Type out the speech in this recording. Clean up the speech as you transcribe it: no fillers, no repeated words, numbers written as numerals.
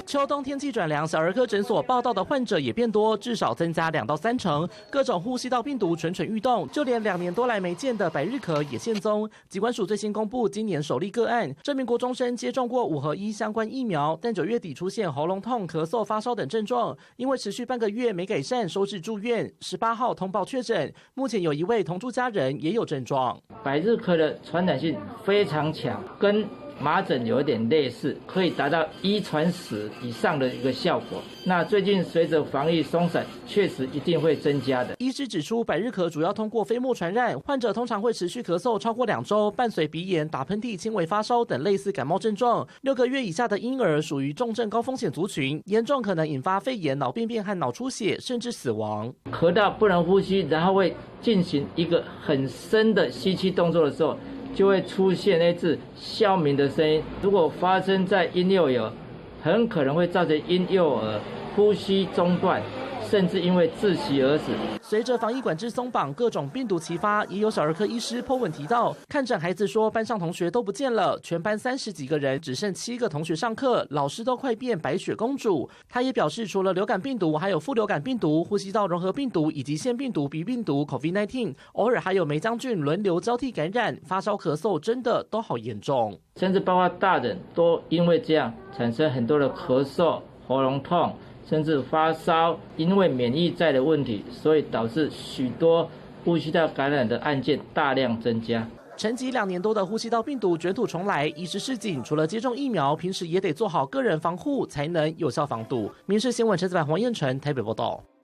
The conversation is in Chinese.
秋冬天气转凉，小儿科诊所报到的患者也变多，至少增加2到3成。各种呼吸道病毒蠢蠢欲动，就连2年多来没见的百日咳也现踪。疾管署最新公布今年首例个案，这名国中生接种过5合1相关疫苗，但9月底出现喉咙痛、咳嗽、发烧等症状，因为持续半个月没改善，收治住院。18号通报确诊，目前有一位同住家人也有症状。百日咳的传染性非常强，跟麻疹有一点类似，可以达到1传10以上的一个效果。那最近随着防疫松散，确实一定会增加的。医师指出，百日咳主要通过飞沫传染，患者通常会持续咳嗽超过2周，伴随鼻炎、打喷嚏、轻微发烧等类似感冒症状。6个月以下的婴儿属于重症高风险族群，严重可能引发肺炎、脑病变和脑出血，甚至死亡。咳到不能呼吸，然后会进行一个很深的吸气动作的时候，就会出现类似哮鸣的声音。如果发生在婴幼儿，很可能会造成婴幼儿呼吸中断，甚至因为窒息而死。随着防疫管制松绑，各种病毒齐发，也有小儿科医师po文提到，看诊孩子说班上同学都不见了，全班30几个人，只剩7个同学上课，老师都快变白雪公主。他也表示，除了流感病毒，还有副流感病毒、呼吸道融合病毒以及腺病毒、鼻病毒 COVID-19， 偶尔还有梅将军轮流交替感染，发烧咳嗽真的都好严重，甚至包括大人都因为这样产生很多的咳嗽、喉咙痛，甚至发烧。因为免疫在的问题，所以导致许多呼吸道感染的案件大量增加。沉寂2年多的呼吸道病毒卷土重来，医师示警，除了接种疫苗，平时也得做好个人防护，才能有效防堵。民视新闻陈子凡、黄彦辰台北报道。